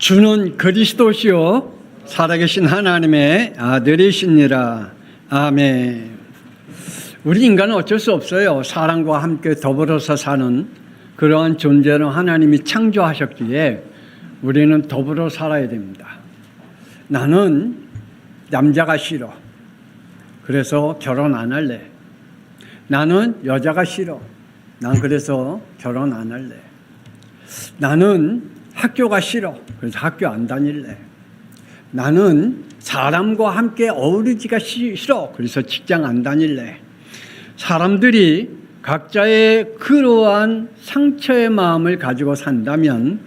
주는 그리스도시요 살아계신 하나님의 아들이시니라. 아멘. 우리 인간은 어쩔 수 없어요. 사람과 함께 더불어서 사는 그러한 존재로 하나님이 창조하셨기에 우리는 더불어 살아야 됩니다. 나는 남자가 싫어. 그래서 결혼 안 할래. 나는 여자가 싫어. 난 그래서 결혼 안 할래. 나는 학교가 싫어. 그래서 학교 안 다닐래. 나는 사람과 함께 어우러지기가 싫어. 그래서 직장 안 다닐래. 사람들이 각자의 그러한 상처의 마음을 가지고 산다면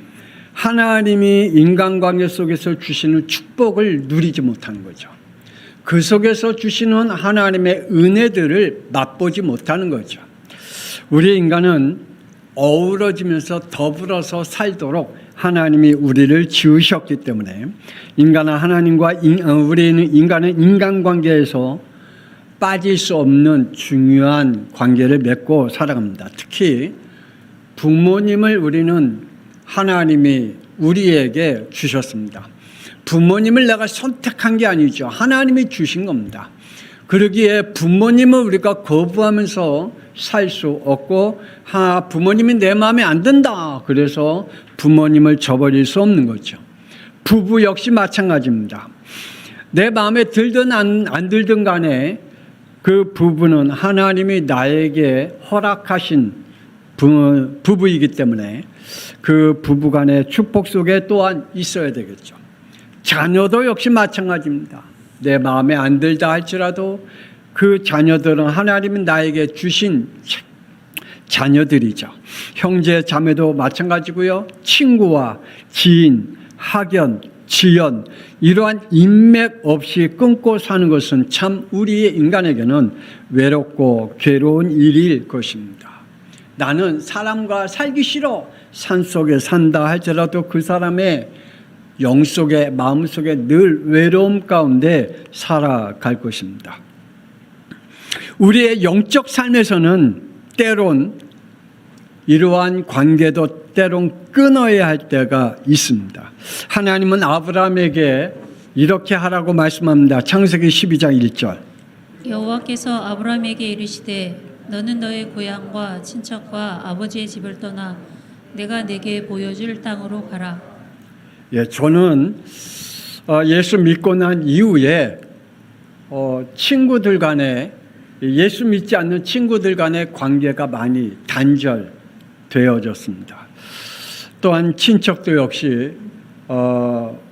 하나님이 인간관계 속에서 주시는 축복을 누리지 못하는 거죠. 그 속에서 주시는 하나님의 은혜들을 맛보지 못하는 거죠. 우리 인간은 어우러지면서 더불어서 살도록 하나님이 우리를 지으셨기 때문에 우리는 인간은 인간관계에서 빠질 수 없는 중요한 관계를 맺고 살아갑니다. 특히 부모님을 우리는 하나님이 우리에게 주셨습니다. 부모님을 내가 선택한 게 아니죠. 하나님이 주신 겁니다. 그러기에 부모님을 우리가 거부하면서 살 수 없고 부모님이 내 마음에 안 든다. 그래서 부모님을 저버릴 수 없는 거죠. 부부 역시 마찬가지입니다. 내 마음에 들든 안 들든 간에 그 부부는 하나님이 나에게 허락하신 부부이기 때문에 그 부부간의 축복 속에 또한 있어야 되겠죠. 자녀도 역시 마찬가지입니다. 내 마음에 안 들다 할지라도 그 자녀들은 하나님이 나에게 주신 자녀들이죠. 형제 자매도 마찬가지고요. 친구와 지인, 학연, 지연 이러한 인맥 없이 끊고 사는 것은 참 우리의 인간에게는 외롭고 괴로운 일일 것입니다. 나는 사람과 살기 싫어. 산속에 산다 할지라도 그 사람의 영 속에 마음 속에 늘 외로움 가운데 살아갈 것입니다. 우리의 영적 삶에서는 때론 이러한 관계도 때론 끊어야 할 때가 있습니다. 하나님은 아브라함에게 이렇게 하라고 말씀합니다. 창세기 12장 1절. 여호와께서 아브라함에게 이르시되 너는 너의 고향과 친척과 아버지의 집을 떠나 내가 내게 보여줄 땅으로 가라. 저는 예수 믿고 난 이후에 친구들 간에 예수 믿지 않는 친구들 간의 관계가 많이 단절되어졌습니다. 또한 친척도 역시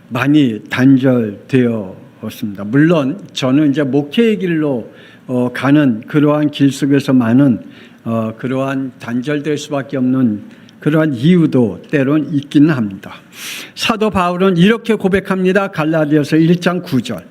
많이 단절되었습니다. 물론 저는 이제 목회의 길로 가는 그러한 길 속에서 많은 그러한 단절될 수밖에 없는 그러한 이유도 때론 있기는 합니다. 사도 바울은 이렇게 고백합니다. 갈라디아서 1장 9절.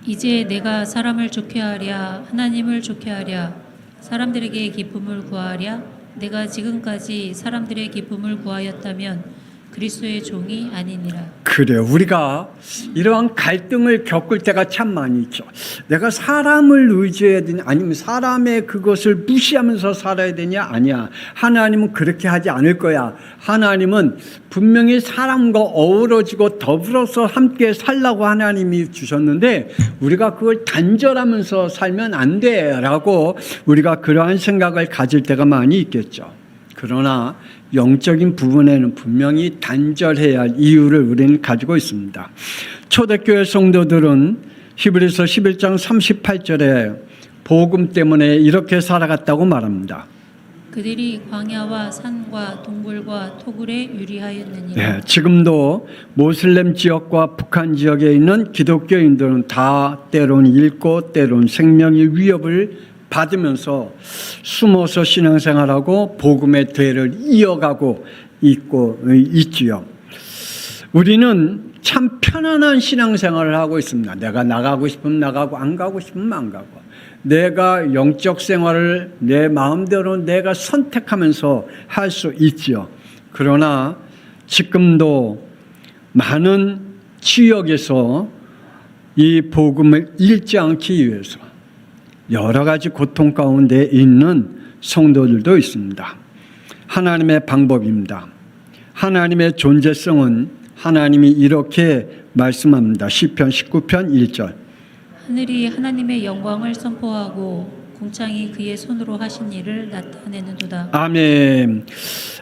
이제 내가 사람을 좋게 하랴 하나님을 좋게 하랴 사람들에게 기쁨을 구하랴 내가 지금까지 사람들의 기쁨을 구하였다면 그리스도의 종이 아니니라. 그래요. 우리가 이러한 갈등을 겪을 때가 참 많이 있죠. 내가 사람을 의지해야 되냐 아니면 사람의 그것을 무시하면서 살아야 되냐 아니야. 하나님은 그렇게 하지 않을 거야. 하나님은 분명히 사람과 어우러지고 더불어서 함께 살라고 하나님이 주셨는데 우리가 그걸 단절하면서 살면 안 돼라고 우리가 그러한 생각을 가질 때가 많이 있겠죠. 그러나 영적인 부분에는 분명히 단절해야 할 이유를 우리는 가지고 있습니다. 초대교회 성도들은 히브리서 11장 38절에 복음 때문에 이렇게 살아갔다고 말합니다. 그들이 광야와 산과 동굴과 토굴에 유리하였느니라. 네, 지금도 모슬렘 지역과 북한 지역에 있는 기독교인들은 다 때론 잃고 때론 생명의 위협을 받으면서 숨어서 신앙생활하고 복음의 대를 이어가고 있지요. 우리는 참 편안한 신앙생활을 하고 있습니다. 내가 나가고 싶으면 나가고 안 가고 싶으면 안 가고 내가 영적 생활을 내 마음대로 내가 선택하면서 할 수 있지요. 그러나 지금도 많은 지역에서 이 복음을 잃지 않기 위해서 여러 가지 고통 가운데 있는 성도들도 있습니다. 하나님의 방법입니다. 하나님의 존재성은 하나님이 이렇게 말씀합니다. 시편 19편 1절. 하늘이 하나님의 영광을 선포하고 궁창이 그의 손으로 하신 일을 나타내는도다. 아멘.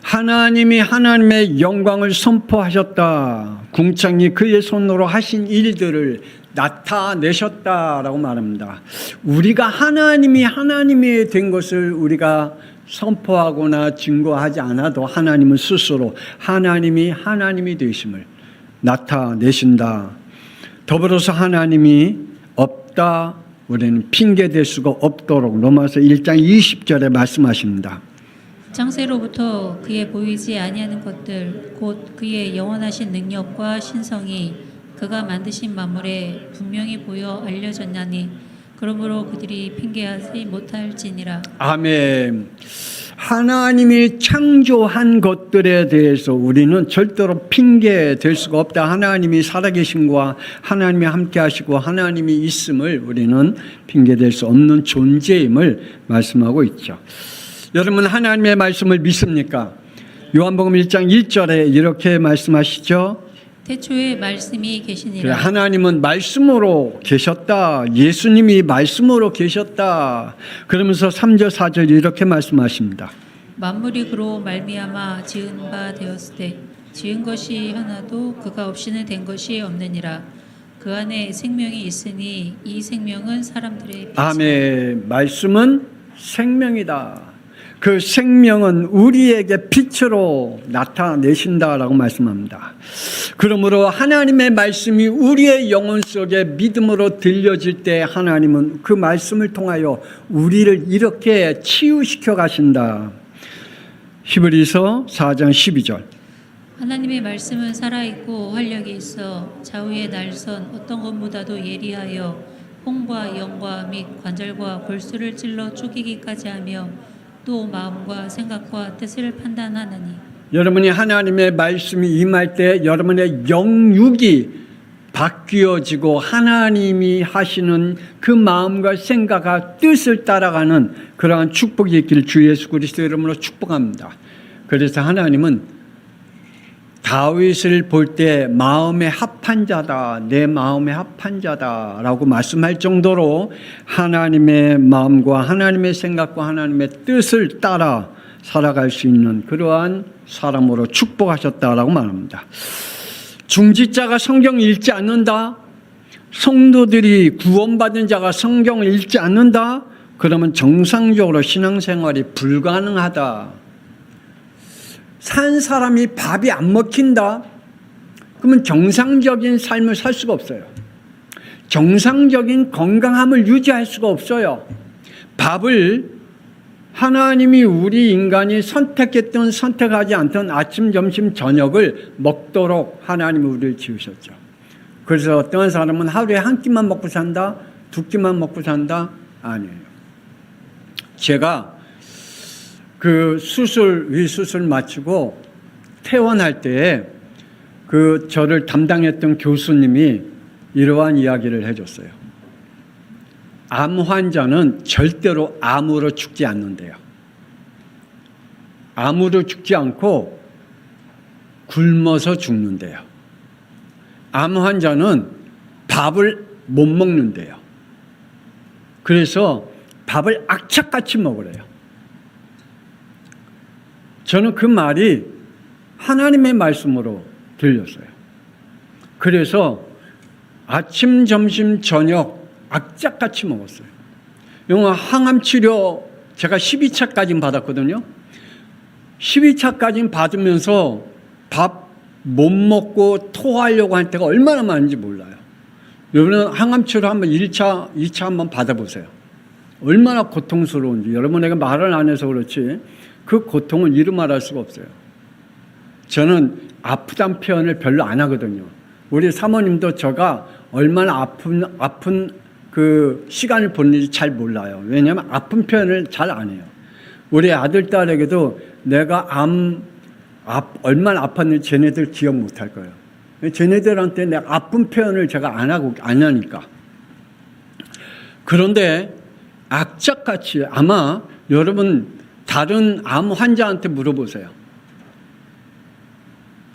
하나님이 하나님의 영광을 선포하셨다. 궁창이 그의 손으로 하신 일들을 나타내셨다라고 말합니다. 우리가 하나님이 된 것을 우리가 선포하거나 증거하지 않아도 하나님은 스스로 하나님이 되심을 나타내신다. 더불어서 하나님이 없다. 우리는 핑계댈 수가 없도록 로마서 1장 20절에 말씀하십니다. 창세로부터 그의 보이지 아니하는 것들 곧 그의 영원하신 능력과 신성이 그가 만드신 만물에 분명히 보여 알려졌나니 그러므로 그들이 핑계하지 못할지니라. 아멘. 하나님이 창조한 것들에 대해서 우리는 절대로 핑계댈 수가 없다. 하나님이 살아계심과 하나님이 함께하시고 하나님이 있음을 우리는 핑계댈 수 없는 존재임을 말씀하고 있죠. 여러분 하나님의 말씀을 믿습니까? 요한복음 1장 1절에 이렇게 말씀하시죠. 태초에 말씀이 계시니라. 하나님은 말씀으로 계셨다. 예수님이 말씀으로 계셨다. 그러면서 3절 4절 이렇게 말씀하십니다. 만물이 그로 말미암아 지은 바 되었을 때 지은 것이 하나도 그가 없이는 된 것이 없느니라. 그 안에 생명이 있으니 이 생명은 사람들의 빛이라. 아멘. 말씀은 생명이다. 그 생명은 우리에게 빛으로 나타내신다라고 말씀합니다. 그러므로 하나님의 말씀이 우리의 영혼 속에 믿음으로 들려질 때 하나님은 그 말씀을 통하여 우리를 이렇게 치유시켜 가신다. 히브리서 4장 12절. 하나님의 말씀은 살아있고 활력이 있어 좌우의 날선 어떤 것보다도 예리하여 홍과 영과 및 관절과 골수를 찔러 쪼개기까지 하며 또 마음과 생각과 뜻을 판단하느니. 여러분이 하나님의 말씀이 임할 때 여러분의 영육이 바뀌어지고 하나님이 하시는 그 마음과 생각과 뜻을 따라가는 그러한 축복이 있기를 주 예수 그리스도 이름으로 축복합니다. 그래서 하나님은 다윗을 볼 때 마음에 합한 자다, 내 마음에 합한 자다라고 말씀할 정도로 하나님의 마음과 하나님의 생각과 하나님의 뜻을 따라 살아갈 수 있는 그러한 사람으로 축복하셨다라고 말합니다. 중지자가 성경 읽지 않는다? 성도들이 구원받은 자가 성경을 읽지 않는다? 그러면 정상적으로 신앙생활이 불가능하다. 산 사람이 밥이 안 먹힌다? 그러면 정상적인 삶을 살 수가 없어요. 정상적인 건강함을 유지할 수가 없어요. 밥을 하나님이 우리 인간이 선택했든 선택하지 않든 아침, 점심, 저녁을 먹도록 하나님이 우리를 지으셨죠. 그래서 어떤 사람은 하루에 한 끼만 먹고 산다? 두 끼만 먹고 산다? 아니에요. 제가 그 위수술 마치고 퇴원할 때 그 저를 담당했던 교수님이 이러한 이야기를 해줬어요. 암 환자는 절대로 암으로 죽지 않는데요. 암으로 죽지 않고 굶어서 죽는데요. 암 환자는 밥을 못 먹는데요. 그래서 밥을 악착같이 먹으래요. 저는 그 말이 하나님의 말씀으로 들렸어요. 그래서 아침, 점심, 저녁 악착같이 먹었어요. 항암치료 제가 12차까지 받았거든요. 12차까지 받으면서 밥 못 먹고 토하려고 할 때가 얼마나 많은지 몰라요. 여러분은 항암치료 한번 1차, 2차 한번 받아보세요. 얼마나 고통스러운지. 여러분에게 말을 안 해서 그렇지 그 고통은 이루 말할 수가 없어요. 저는 아프다는 표현을 별로 안 하거든요. 우리 사모님도 제가 얼마나 아픈 그 시간을 보는지 잘 몰라요. 왜냐하면 아픈 표현을 잘 안 해요. 우리 아들, 딸에게도 내가 얼마나 아팠는지 쟤네들 기억 못 할 거예요. 쟤네들한테 내가 아픈 표현을 제가 안 하니까. 그런데 악착같이 아마 여러분 다른 암 환자한테 물어보세요.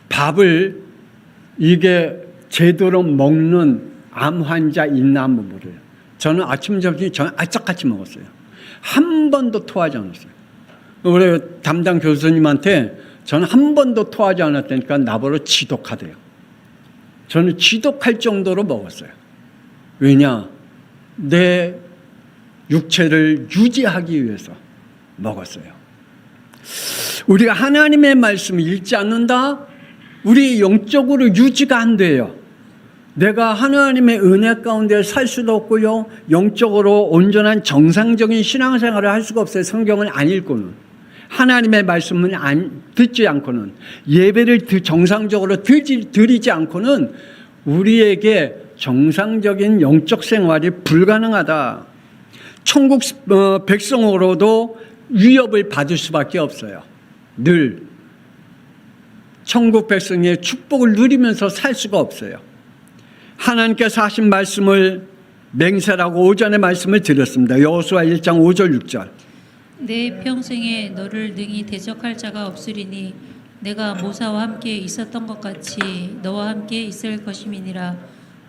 밥을 이게 제대로 먹는 암 환자 있나 한번 물어요. 저는 아침 점심 저는 아짝같이 먹었어요. 한 번도 토하지 않았어요. 우리 담당 교수님한테 저는 한 번도 토하지 않았다니까 나보고 지독하대요. 저는 지독할 정도로 먹었어요. 왜냐? 내 육체를 유지하기 위해서 먹었어요. 우리가 하나님의 말씀을 읽지 않는다? 우리 영적으로 유지가 안 돼요. 내가 하나님의 은혜 가운데 살 수도 없고요. 영적으로 온전한 정상적인 신앙생활을 할 수가 없어요. 성경을 안 읽고는. 하나님의 말씀을 듣지 않고는. 예배를 정상적으로 드리지 않고는 우리에게 정상적인 영적 생활이 불가능하다. 천국 백성으로도 위협을 받을 수밖에 없어요. 늘 천국 백성의 축복을 누리면서 살 수가 없어요. 하나님께서 하신 말씀을 맹세라고 오전에 말씀을 드렸습니다. 여호수아 1장 5절 6절. 내 평생에 너를 능히 대적할 자가 없으리니 내가 모사와 함께 있었던 것 같이 너와 함께 있을 것임이니라.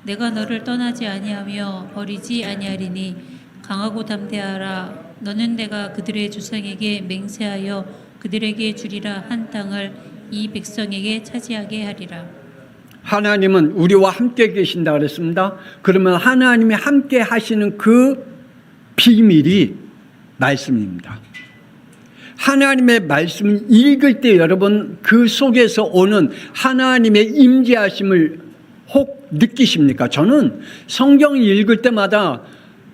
내가 너를 떠나지 아니하며 버리지 아니하리니 강하고 담대하라. 너는 내가 그들의 조상에게 맹세하여 그들에게 주리라 한 땅을 이 백성에게 차지하게 하리라. 하나님은 우리와 함께 계신다 그랬습니다. 그러면 하나님이 함께 하시는 그 비밀이 말씀입니다. 하나님의 말씀을 읽을 때 여러분 그 속에서 오는 하나님의 임재하심을 혹 느끼십니까? 저는 성경을 읽을 때마다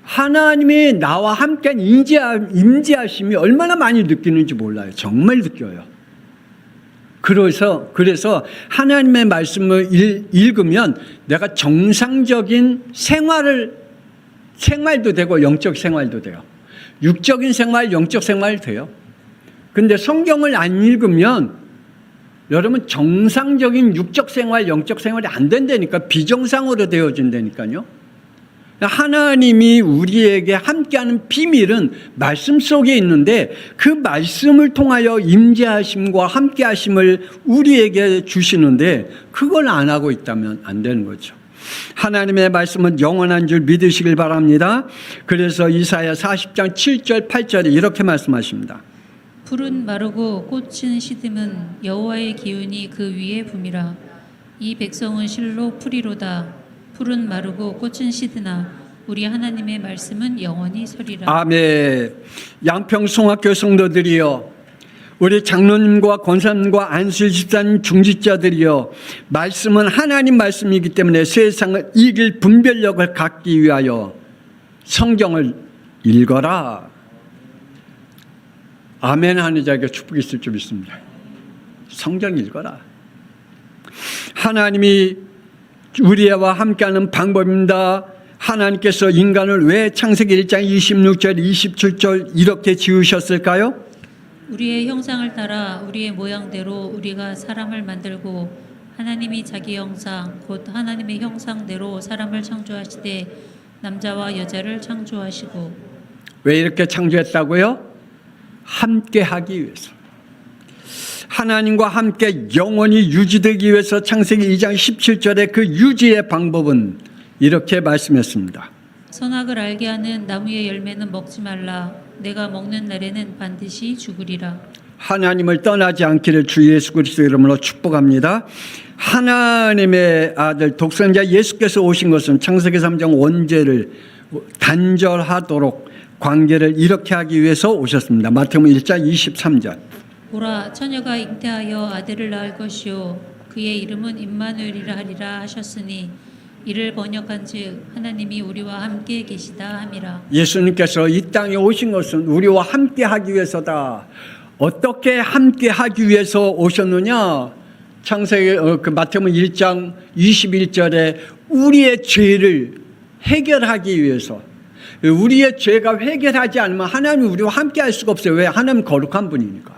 하나님이 나와 함께한 임재하심이 얼마나 많이 느끼는지 몰라요. 정말 느껴요. 그래서 하나님의 말씀을 읽으면 내가 정상적인 생활도 되고 영적 생활도 돼요. 육적인 생활, 영적 생활 돼요. 근데 성경을 안 읽으면 여러분 정상적인 육적 생활, 영적 생활이 안 된다니까. 비정상으로 되어진다니까요. 하나님이 우리에게 함께하는 비밀은 말씀 속에 있는데 그 말씀을 통하여 임재하심과 함께하심을 우리에게 주시는데 그걸 안 하고 있다면 안 되는 거죠. 하나님의 말씀은 영원한 줄 믿으시길 바랍니다. 그래서 이사야 40장 7절 8절에 이렇게 말씀하십니다. 풀은 마르고 꽃은 시듬은 여호와의 기운이 그 위에 붐이라. 이 백성은 실로 풀이로다. 풀은 마르고 꽃은 시드나 우리 하나님의 말씀은 영원히 서리라. 아멘. 양평송학교 성도들이여, 우리 장로님과 권사님과 안수일 집사님 중직자들이여, 말씀은 하나님 말씀이기 때문에 세상을 이길 분별력을 갖기 위하여 성경을 읽어라. 아멘 하는 자에게 축복이 있을 줄 믿습니다. 성경 읽어라. 하나님이 우리와 함께하는 방법입니다. 하나님께서 인간을 왜 창세기 1장 26절 27절 이렇게 지으셨을까요? 우리의 형상을 따라 우리의 모양대로 우리가 사람을 만들고 하나님이 자기 형상 곧 하나님의 형상대로 사람을 창조하시되 남자와 여자를 창조하시고. 왜 이렇게 창조했다고요? 함께하기 위해서. 하나님과 함께 영원히 유지되기 위해서 창세기 2장 17절에 그 유지의 방법은 이렇게 말씀했습니다. 선악을 알게 하는 나무의 열매는 먹지 말라. 내가 먹는 날에는 반드시 죽으리라. 하나님을 떠나지 않기를 주 예수 그리스도 이름으로 축복합니다. 하나님의 아들 독생자 예수께서 오신 것은 창세기 3장 원죄를 단절하도록 관계를 이렇게 하기 위해서 오셨습니다. 마태복음 1장 23절. 보라, 처녀가 잉태하여 아들을 낳을 것이요 그의 이름은 임마누엘이라 하리라 하셨으니 이를 번역한즉 하나님이 우리와 함께 계시다 함이라. 예수님께서 이 땅에 오신 것은 우리와 함께하기 위해서다. 어떻게 함께하기 위해서 오셨느냐? 창세기 마태복음 1장 21절에 우리의 죄를 해결하기 위해서. 우리의 죄가 해결하지 않으면 하나님이 우리와 함께할 수가 없어요. 왜? 하나님 거룩한 분이니까.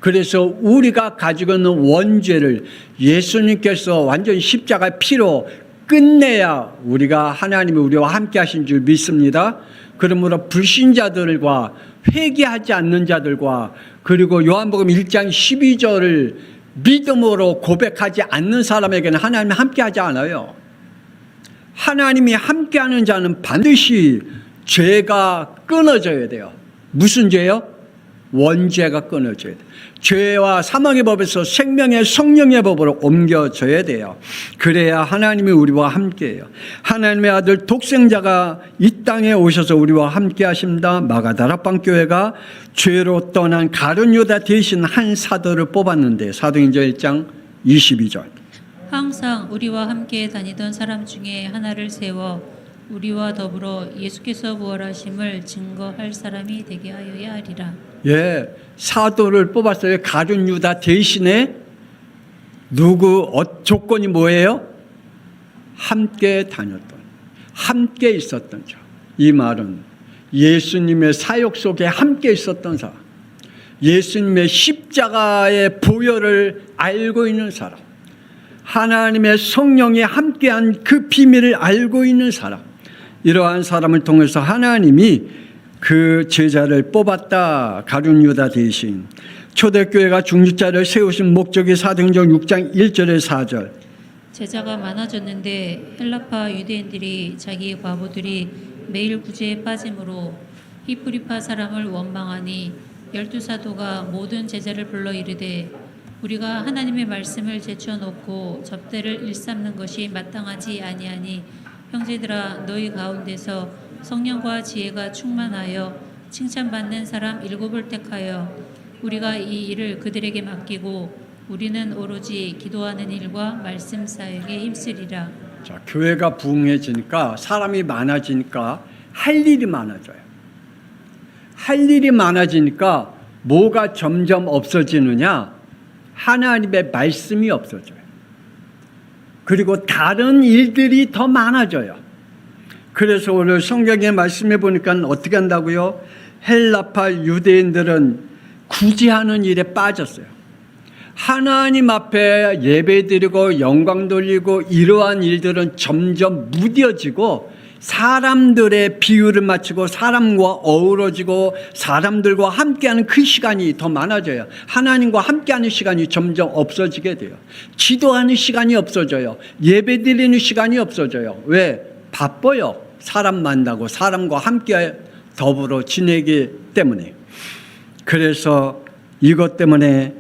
그래서 우리가 가지고 있는 원죄를 예수님께서 완전 십자가 피로 끝내야 우리가 하나님이 우리와 함께 하신 줄 믿습니다. 그러므로 불신자들과 회개하지 않는 자들과 그리고 요한복음 1장 12절을 믿음으로 고백하지 않는 사람에게는 하나님이 함께하지 않아요. 하나님이 함께하는 자는 반드시 죄가 끊어져야 돼요. 무슨 죄요? 원죄가 끊어져야 돼요. 죄와 사망의 법에서 생명의 성령의 법으로 옮겨져야 돼요. 그래야 하나님이 우리와 함께해요. 하나님의 아들 독생자가 이 땅에 오셔서 우리와 함께 하십니다. 마가다락방 교회가 죄로 떠난 가룟 유다 대신 한 사도를 뽑았는데 사도행전 1장 22절. 항상 우리와 함께 다니던 사람 중에 하나를 세워 우리와 더불어 예수께서 부활하심을 증거할 사람이 되게 하여야 하리라. 예, 사도를 뽑았어요. 가룟 유다 대신에 누구 조건이 뭐예요? 함께 다녔던, 함께 있었던 자. 이 말은 예수님의 사역 속에 함께 있었던 사람, 예수님의 십자가의 보혈을 알고 있는 사람, 하나님의 성령이 함께한 그 비밀을 알고 있는 사람, 이러한 사람을 통해서 하나님이 그 제자를 뽑았다. 가룟 유다 대신. 초대교회가 중직자를 세우신 목적이 사도행전 6장 1절에 4절. 제자가 많아졌는데 헬라파 유대인들이 자기 과부들이 매일 구제에 빠짐으로 히브리파 사람을 원망하니 12사도가 모든 제자를 불러 이르되 우리가 하나님의 말씀을 제쳐놓고 접대를 일삼는 것이 마땅하지 아니하니 형제들아 너희 가운데서 성령과 지혜가 충만하여 칭찬받는 사람 7을 택하여 우리가 이 일을 그들에게 맡기고 우리는 오로지 기도하는 일과 말씀 사역에 힘쓰리라. 자, 교회가 부흥해지니까 사람이 많아지니까 할 일이 많아져요. 할 일이 많아지니까 뭐가 점점 없어지느냐? 하나님의 말씀이 없어져요. 그리고 다른 일들이 더 많아져요. 그래서 오늘 성경에 말씀해 보니까 어떻게 한다고요? 헬라파 유대인들은 구제하는 일에 빠졌어요. 하나님 앞에 예배드리고 영광 돌리고 이러한 일들은 점점 무뎌지고 사람들의 비율을 맞추고 사람과 어우러지고 사람들과 함께하는 그 시간이 더 많아져요. 하나님과 함께하는 시간이 점점 없어지게 돼요. 기도하는 시간이 없어져요. 예배드리는 시간이 없어져요. 왜? 바빠요. 사람 만나고 사람과 함께 더불어 지내기 때문에. 그래서 이것 때문에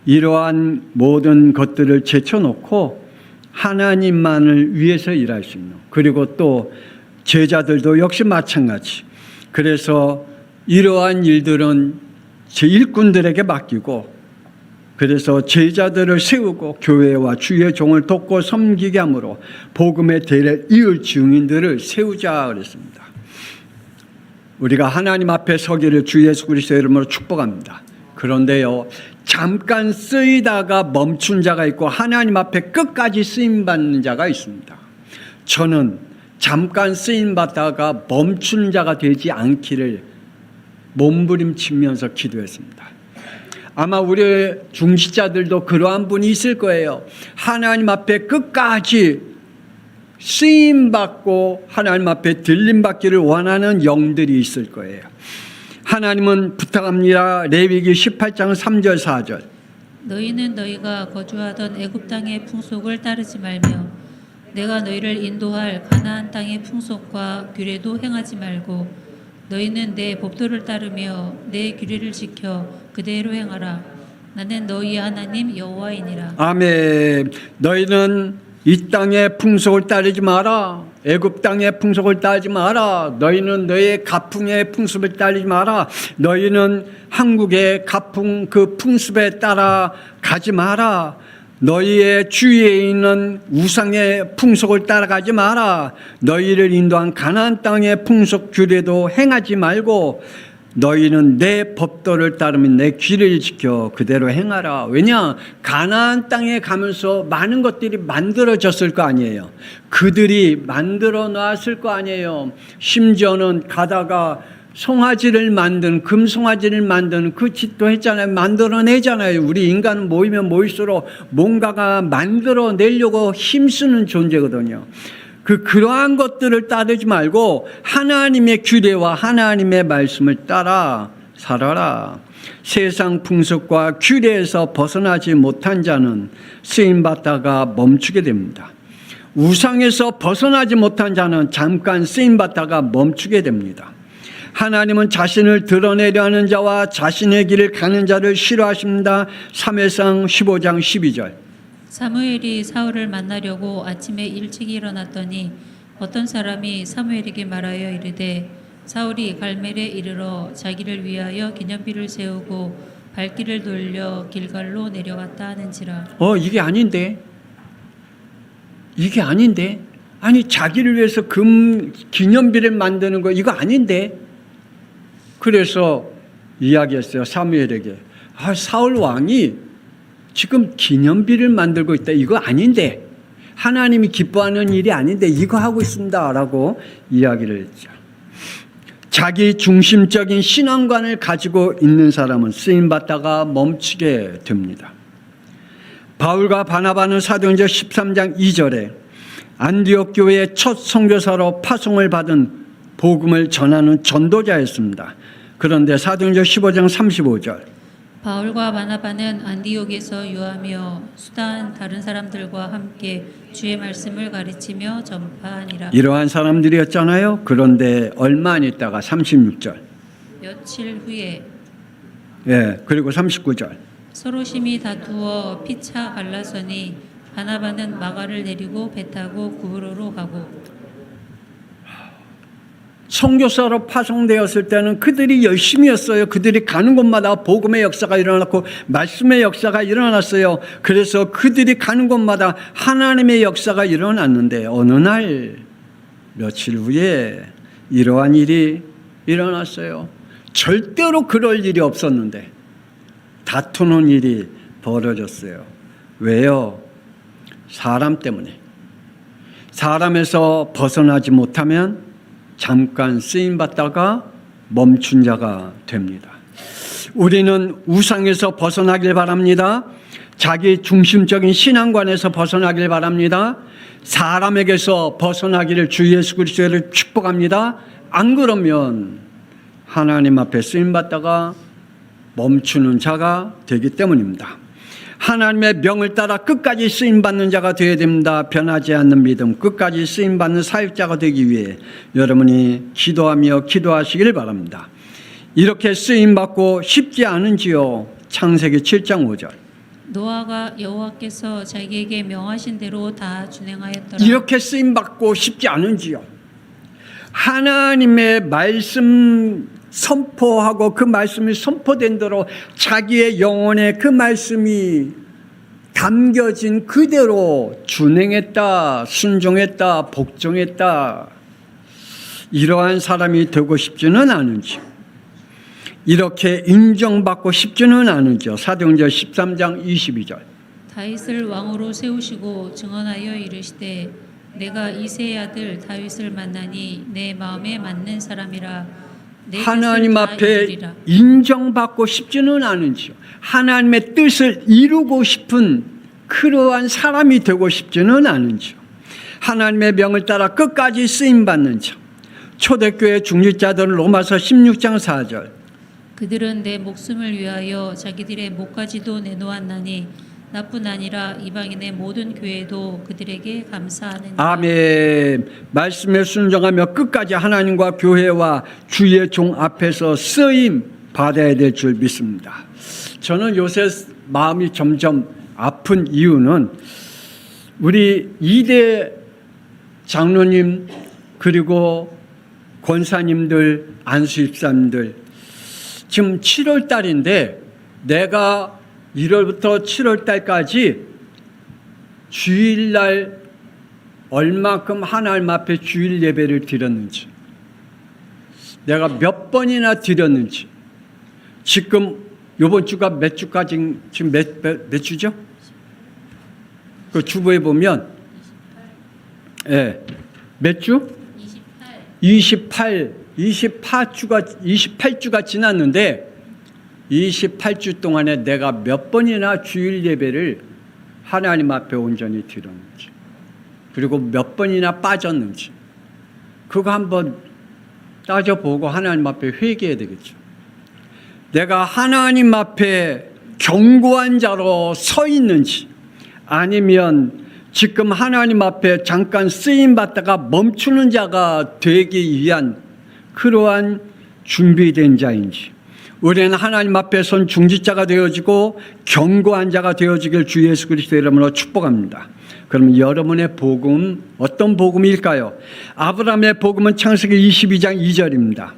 이러한 모든 것들을 제쳐놓고 하나님만을 위해서 일할 수 있는, 그리고 또 제자들도 역시 마찬가지. 그래서 이러한 일들은 제 일꾼들에게 맡기고, 그래서 제자들을 세우고 교회와 주의 종을 돕고 섬기게 함으로 복음의 대를 이을 증인들을 세우자 그랬습니다. 우리가 하나님 앞에 서기를 주 예수 그리스도의 이름으로 축복합니다. 그런데요, 잠깐 쓰이다가 멈춘 자가 있고 하나님 앞에 끝까지 쓰임받는 자가 있습니다. 저는 잠깐 쓰임받다가 멈춘 자가 되지 않기를 몸부림치면서 기도했습니다. 아마 우리 중직자들도 그러한 분이 있을 거예요. 하나님 앞에 끝까지 쓰임받고 하나님 앞에 들림받기를 원하는 영들이 있을 거예요. 하나님은 부탁합니다. 레위기 18장 3절 4절. 너희는 너희가 거주하던 애굽 땅의 풍속을 따르지 말며 내가 너희를 인도할 가나안 땅의 풍속과 규례도 행하지 말고 너희는 내 법도를 따르며 내 규례를 지켜 그대로 행하라. 나는 너희 하나님 여호와이니라. 아멘. 너희는 이 땅의 풍속을 따르지 마라. 애굽 땅의 풍속을 따르지 마라. 너희는 너희의 가풍의 풍습을 따르지 마라. 너희는 한국의 가풍 그 풍습에 따라 가지 마라. 너희의 주위에 있는 우상의 풍속을 따라가지 마라. 너희를 인도한 가나안 땅의 풍속 규례도 행하지 말고 너희는 내 법도를 따르며 내 규례를 지켜 그대로 행하라. 왜냐? 가나안 땅에 가면서 많은 것들이 만들어졌을 거 아니에요. 그들이 만들어 놨을 거 아니에요. 심지어는 가다가 송아지를 만든, 금송아지를 만드는 그 짓도 했잖아요. 만들어내잖아요. 우리 인간은 모이면 모일수록 뭔가가 만들어내려고 힘쓰는 존재거든요. 그러한 것들을 따르지 말고 하나님의 규례와 하나님의 말씀을 따라 살아라. 세상 풍습과 규례에서 벗어나지 못한 자는 쓰임받다가 멈추게 됩니다. 우상에서 벗어나지 못한 자는 잠깐 쓰임받다가 멈추게 됩니다. 하나님은 자신을 드러내려 하는 자와 자신의 길을 가는 자를 싫어하십니다. 사무엘상 15장 12절. 사무엘이 사울을 만나려고 아침에 일찍 일어났더니 어떤 사람이 사무엘에게 말하여 이르되 사울이 갈멜에 이르러 자기를 위하여 기념비를 세우고 발길을 돌려 길갈로 내려갔다 하는지라. 이게 아닌데. 이게 아닌데. 아니 자기를 위해서 기념비를 만드는 거 이거 아닌데. 그래서 이야기했어요. 사무엘에게. 사울 왕이 지금 기념비를 만들고 있다. 이거 아닌데. 하나님이 기뻐하는 일이 아닌데 이거 하고 있습니다. 라고 이야기를 했죠. 자기 중심적인 신앙관을 가지고 있는 사람은 쓰임받다가 멈추게 됩니다. 바울과 바나바는 사도행전 13장 2절에 안디옥 교회의 첫 선교사로 파송을 받은 복음을 전하는 전도자였습니다. 그런데 사도행전 15장 35절 바울과 바나바는 안디옥에서 유하며 수다한 다른 사람들과 함께 주의 말씀을 가르치며 전파하니라. 이러한 사람들이었잖아요. 그런데 얼마 안 있다가 36절 며칠 후에 그리고 39절 서로 심히 다투어 피차 갈라서니 바나바는 마가를 내리고 배 타고 구브로로 가고. 선교사로 파송되었을 때는 그들이 열심히 했어요. 그들이 가는 곳마다 복음의 역사가 일어났고 말씀의 역사가 일어났어요. 그래서 그들이 가는 곳마다 하나님의 역사가 일어났는데 어느 날 며칠 후에 이러한 일이 일어났어요. 절대로 그럴 일이 없었는데 다투는 일이 벌어졌어요. 왜요? 사람 때문에. 사람에서 벗어나지 못하면 잠깐 쓰임받다가 멈춘 자가 됩니다. 우리는 우상에서 벗어나길 바랍니다. 자기 중심적인 신앙관에서 벗어나길 바랍니다. 사람에게서 벗어나기를 주 예수 그리스도를 축복합니다. 안 그러면 하나님 앞에 쓰임받다가 멈추는 자가 되기 때문입니다. 하나님의 명을 따라 끝까지 쓰임받는 자가 되어야 됩니다. 변하지 않는 믿음, 끝까지 쓰임받는 사역자가 되기 위해 여러분이 기도하며 기도하시길 바랍니다. 이렇게 쓰임받고 싶지 않은지요? 창세기 7장 5절. 노아가 여호와께서 자기에게 명하신 대로 다 준행하였더라. 이렇게 쓰임받고 싶지 않은지요? 하나님의 말씀 선포하고 그 말씀이 선포된 대로 자기의 영혼에 그 말씀이 담겨진 그대로 준행했다, 순종했다, 복종했다. 이러한 사람이 되고 싶지는 않은지, 이렇게 인정받고 싶지는 않은지요. 사도행전 13장 22절. 다윗을 왕으로 세우시고 증언하여 이르시되 내가 이새의 아들 다윗을 만나니 내 마음에 맞는 사람이라. 하나님 앞에 인정받고 싶지는 않은지요. 하나님의 뜻을 이루고 싶은 그러한 사람이 되고 싶지는 않은지요. 하나님의 명을 따라 끝까지 쓰임받는 자. 초대교회 중직자들은 로마서 16장 4절. 그들은 내 목숨을 위하여 자기들의 목까지도 내놓았나니 나뿐 아니라 이방인의 모든 교회도 그들에게 감사하느니라. 아멘. 말씀에 순종하며 끝까지 하나님과 교회와 주의 종 앞에서 쓰임 받아야 될 줄 믿습니다. 저는 요새 마음이 점점 아픈 이유는 우리 2대 장로님 그리고 권사님들, 안수입사님들 지금 7월 달인데 내가 1월부터 7월 달까지 주일날 얼마큼 하나님 앞에 주일 예배를 드렸는지, 내가 몇 번이나 드렸는지, 지금 이번 주가 몇 주까지, 지금 몇 주죠? 그 주보에 보면, 몇 주? 28주가 지났는데 28주 동안에 내가 몇 번이나 주일 예배를 하나님 앞에 온전히 드렸는지, 그리고 몇 번이나 빠졌는지, 그거 한번 따져보고 하나님 앞에 회개해야 되겠죠. 내가 하나님 앞에 견고한 자로 서 있는지, 아니면 지금 하나님 앞에 잠깐 쓰임 받다가 멈추는 자가 되기 위한 그러한 준비된 자인지, 우리는 하나님 앞에 선 중지자가 되어지고 견고한 자가 되어지길 주 예수 그리스도의 이름으로 축복합니다. 그러면 여러분의 복음 어떤 복음일까요? 아브라함의 복음은 창세기 22장 2절입니다.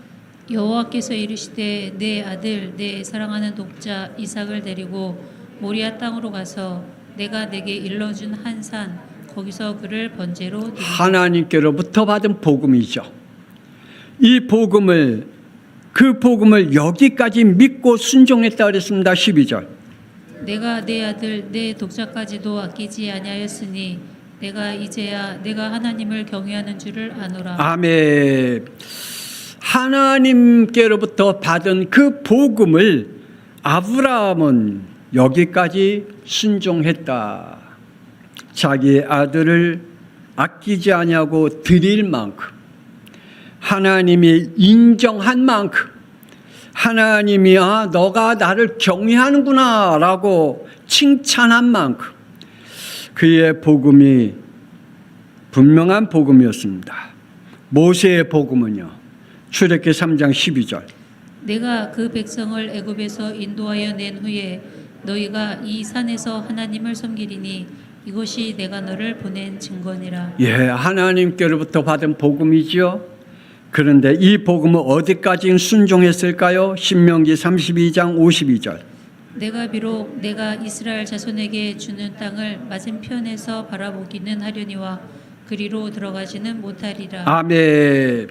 여호와께서 이르시되 내 아들 내 사랑하는 독자 이삭을 데리고 모리아 땅으로 가서 내가 내게 일러준 한 산 거기서 그를 번제로 드리라. 하나님께로부터 받은 복음이죠. 이 복음을, 그 복음을 여기까지 믿고 순종했다 그랬습니다. 12절. 내가 내 아들 내 독자까지도 아끼지 아니하였으니 내가 이제야 내가 하나님을 경외하는 줄을 아노라. 아멘. 하나님께로부터 받은 그 복음을 아브라함은 여기까지 순종했다. 자기의 아들을 아끼지 아니하고 드릴 만큼, 하나님이 인정한 만큼, 하나님이 너가 나를 경외하는구나 라고 칭찬한 만큼 그의 복음이 분명한 복음이었습니다. 모세의 복음은요, 출애굽기 3장 12절. 내가 그 백성을 애굽에서 인도하여 낸 후에 너희가 이 산에서 하나님을 섬기리니 이것이 내가 너를 보낸 증거니라. 예, 하나님께로부터 받은 복음이지요. 그런데 이 복음은 어디까지 순종했을까요? 신명기 32장 52절. 내가 비록 내가 이스라엘 자손에게 주는 땅을 맞은편에서 바라보기는 하려니와 그리로 들어가지는 못하리라. 아멘.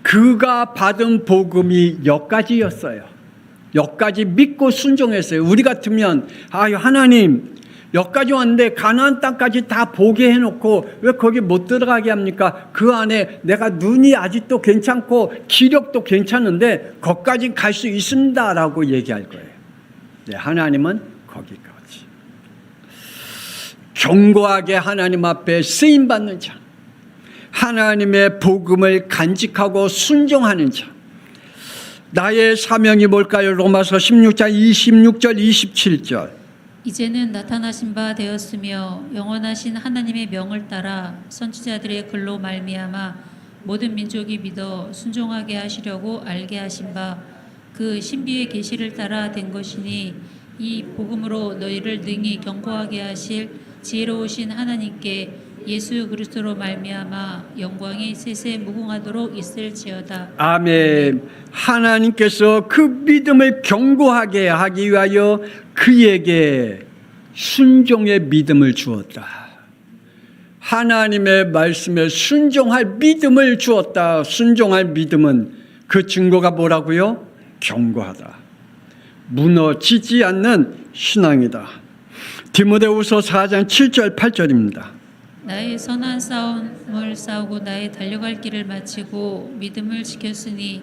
그가 받은 복음이 여기까지였어요. 여기까지 믿고 순종했어요. 우리 같으면 하나님 여기까지 왔는데 가나안 땅까지 다 보게 해놓고 왜 거기 못 들어가게 합니까? 그 안에 내가 눈이 아직도 괜찮고 기력도 괜찮은데 거기까지 갈 수 있습니다라고 얘기할 거예요. 네, 하나님은 거기까지. 견고하게 하나님 앞에 쓰임받는 자, 하나님의 복음을 간직하고 순종하는 자. 나의 사명이 뭘까요? 로마서 16장 26절 27절. 이제는 나타나신 바 되었으며 영원하신 하나님의 명을 따라 선지자들의 글로 말미암아 모든 민족이 믿어 순종하게 하시려고 알게 하신 바 그 신비의 계시를 따라 된 것이니 이 복음으로 너희를 능히 견고하게 하실 지혜로우신 하나님께 예수 그리스도로 말미암아 영광이 세세 무궁하도록 있을지어다. 아멘. 하나님께서 그 믿음을 견고하게 하기 위하여 그에게 순종의 믿음을 주었다. 하나님의 말씀에 순종할 믿음을 주었다. 순종할 믿음은 그 증거가 뭐라고요? 견고하다. 무너지지 않는 신앙이다. 디모데후서 4장 7절 8절입니다. 나의 선한 싸움을 싸우고 나의 달려갈 길을 마치고 믿음을 지켰으니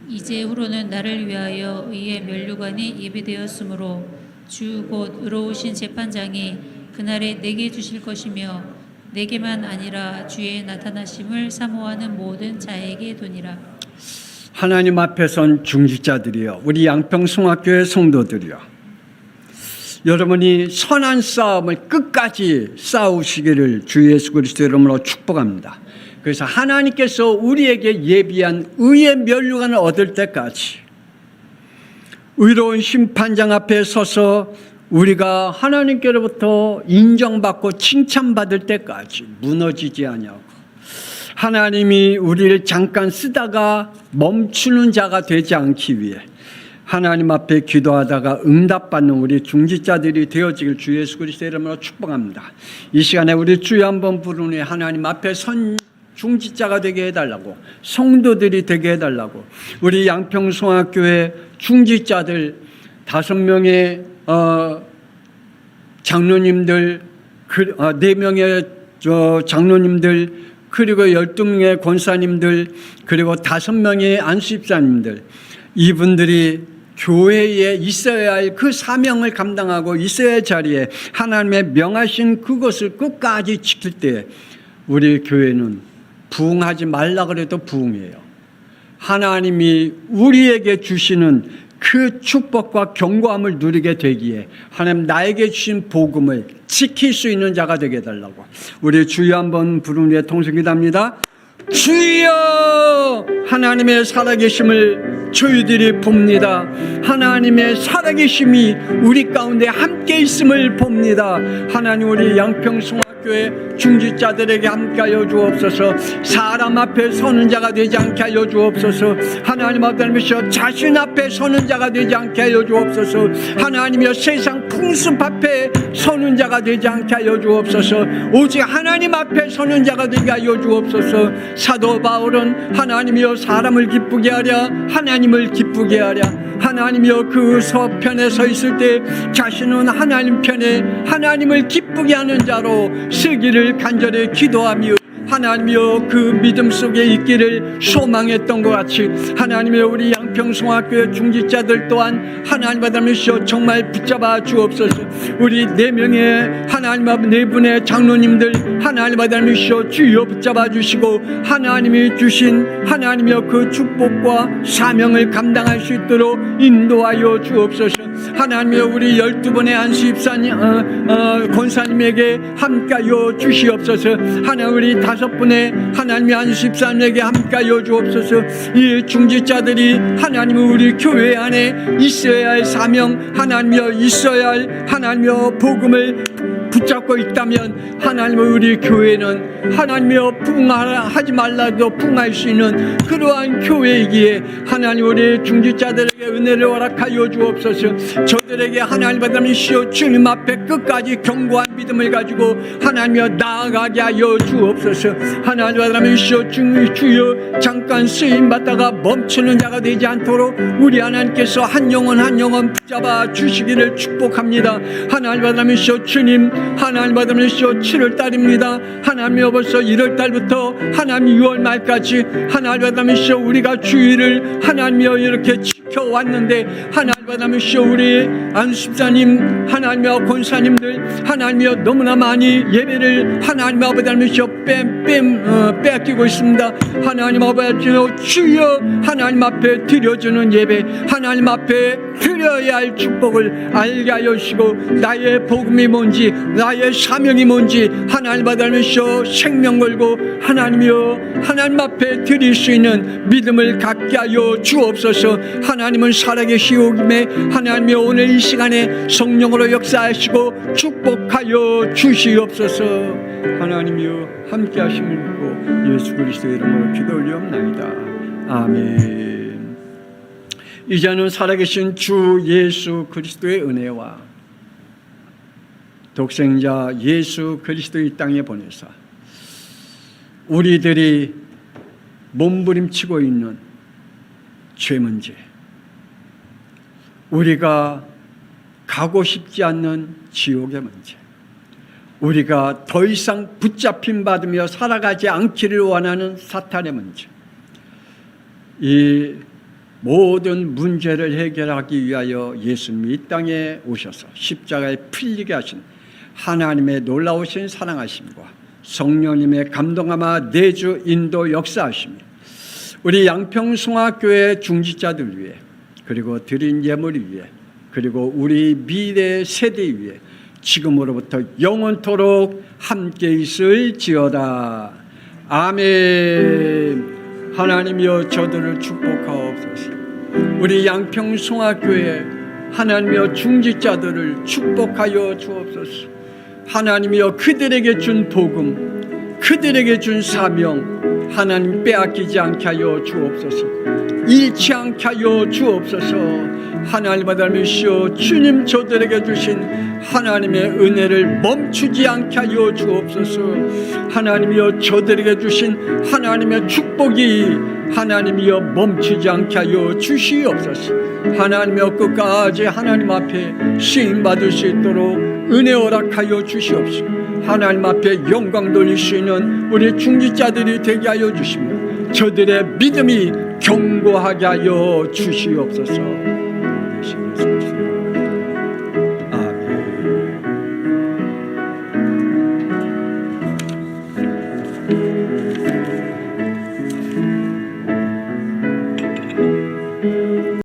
이제 후로는 나를 위하여 의의 면류관이 예비되었으므로 주 곧 의로우신 재판장이 그날에 내게 주실 것이며 내게만 아니라 주의 나타나심을 사모하는 모든 자에게 도니라. 하나님 앞에 선 중직자들이요, 우리 양평송학교의 성도들이요, 여러분이 선한 싸움을 끝까지 싸우시기를 주 예수 그리스도의 이름으로 축복합니다. 그래서 하나님께서 우리에게 예비한 의의 면류관을 얻을 때까지, 의로운 심판장 앞에 서서 우리가 하나님께로부터 인정받고 칭찬받을 때까지 무너지지 아니하고, 하나님이 우리를 잠깐 쓰다가 멈추는 자가 되지 않기 위해 하나님 앞에 기도하다가 응답받는 우리 중직자들이 되어지길 주 예수 그리스도의 이름으로 축복합니다. 이 시간에 우리 주여 한번 부르니 하나님 앞에 선 중직자가 되게 해달라고, 성도들이 되게 해달라고, 우리 양평송학교의 중직자들 5명의 장로님들, 4명의 장로님들, 그리고 12명의 권사님들, 그리고 5명의 안수집사님들, 이분들이 교회에 있어야 할 그 사명을 감당하고 있어야 할 자리에 하나님의 명하신 그것을 끝까지 지킬 때 우리 교회는 부흥하지 말라 그래도 부흥해요. 하나님이 우리에게 주시는 그 축복과 견고함을 누리게 되기에 하나님 나에게 주신 복음을 지킬 수 있는 자가 되게 해달라고 우리 주여 한번 부르는 후에 통성기도합니다. 주여 하나님의 살아계심을 저희들이 봅니다. 하나님의 살아계심이 우리 가운데 함께 있음을 봅니다. 하나님 우리 양평송학교의 중직자들에게 함께하여 주옵소서. 사람 앞에 서는 자가 되지 않게 하여 주옵소서. 하나님 아버지여 자신 앞에 서는 자가 되지 않게 하여 주옵소서. 하나님이여 세상 풍습 앞에 서는 자가 되지 않게 하여 주옵소서. 오직 하나님 앞에 서는 자가 되게 하여 주옵소서. 사도 바울은 하나님이여 사람을 기쁘게 하랴 하나님을 기쁘게 하랴 하나님이여 그 서편에 서 있을 때 자신은 하나님 편에 하나님을 기쁘게 하는 자로 쓰기를 간절히 기도하며 하나님이여 그 믿음 속에 있기를 소망했던 것 같이 하나님이여 우리 양평송학교의 중직자들 또한 하나님 아버지여 정말 붙잡아 주옵소서. 우리 4명의 하나님 아버지 4분의 장로님들 하나님 아버지여 주여 붙잡아 주시고 하나님이 주신 하나님이여 그 축복과 사명을 감당할 수 있도록 인도하여 주옵소서. 하나님이여 우리 12분의 안수입사님 권사님에게 함께하여 주시옵소서. 하나님 우리 5분의 하나님의 안수입사님에게 함께하여 주옵소서. 이 중직자들이 하나님은 우리 교회 안에 있어야 할 사명 하나님이여 있어야 할 하나님이여 복음을 붙잡고 있다면 하나님은 우리 교회는 하나님이여 부흥하지 말라도 부흥할 수 있는 그러한 교회이기에 하나님 우리 중직자들에게 은혜를 허락하여 주옵소서. 저들에게 하나님 받으시오 주님 앞에 끝까지 견고한 믿음을 가지고 하나님이여 나아가게 하여 주옵소서. 하나님 받으시오 주여 잠깐 쓰임 받다가 멈추는 자가 되지 않도록 우리 하나님께서 한 영혼 붙잡아 주시기를 축복합니다. 하나님 받으시오 주님 하나님 받으시오 7월달입니다. 하나님이여 벌써 1월달부터 하나님 6월 말까지 하나님 받으시오 우리가 주의를 하나님이여 이렇게 지켜왔는데 하나님 받으시오 우리 안수집사님 하나님이여 권사님들 하나님이여 너무나 많이 예배를 하나님 아버지시오 빼앗기고 있습니다. 하나님 아버지여 주여 하나님 앞에 드려주는 예배 하나님 앞에 드려야 할 축복을 알게 하여 주시고 나의 복음이 뭔지 나의 사명이 뭔지 하나님 받으시오 생명 걸고 하나님이여 하나님 앞에 드릴 수 있는 믿음을 갖게 하여 주옵소서. 하나님은 살아계시오김에 하나님이여 오늘 이 시간에 성령으로 역사하시고 축복하여 주시옵소서. 하나님이여 함께 하심을 믿고 예수 그리스도의 이름으로 기도 올리옵나이다. 아멘. 이제는 살아계신 주 예수 그리스도의 은혜와 독생자 예수 그리스도 이 땅에 보내사 우리들이 몸부림치고 있는 죄 문제, 우리가 가고 싶지 않는 지옥의 문제, 우리가 더 이상 붙잡힘 받으며 살아가지 않기를 원하는 사탄의 문제, 이 모든 문제를 해결하기 위하여 예수님이 이 땅에 오셔서 십자가에 풀리게 하신 하나님의 놀라우신 사랑하심과 성령님의 감동하마 내주 인도 역사하심이 우리 양평송학교의 중직자들 위해 그리고 드린 예물 위해 그리고 우리 미래 세대 위해 지금으로부터 영원토록 함께 있을지어다. 아멘. 하나님이여 저들을 축복하옵소서. 우리 양평송학교의 하나님이여 중직자들을 축복하여 주옵소서. 하나님이여 그들에게 준 복음, 그들에게 준 사명 하나님 빼앗기지 않게 하여 주옵소서. 잃지 않게 하여 주옵소서. 하나님 받으시오 주님 저들에게 주신 하나님의 은혜를 멈추지 않게 하여 주옵소서. 하나님이여 저들에게 주신 하나님의 축복이 하나님이여 멈추지 않게 하여 주시옵소서. 하나님이여 끝까지 하나님 앞에 쓰임받을 수 있도록 은혜 허락하여 주시옵소서. 하나님 앞에 영광 돌릴 수 있는 우리 중직자들이 되게 하여 주시며 저들의 믿음이 견고하게 하여 주시옵소서.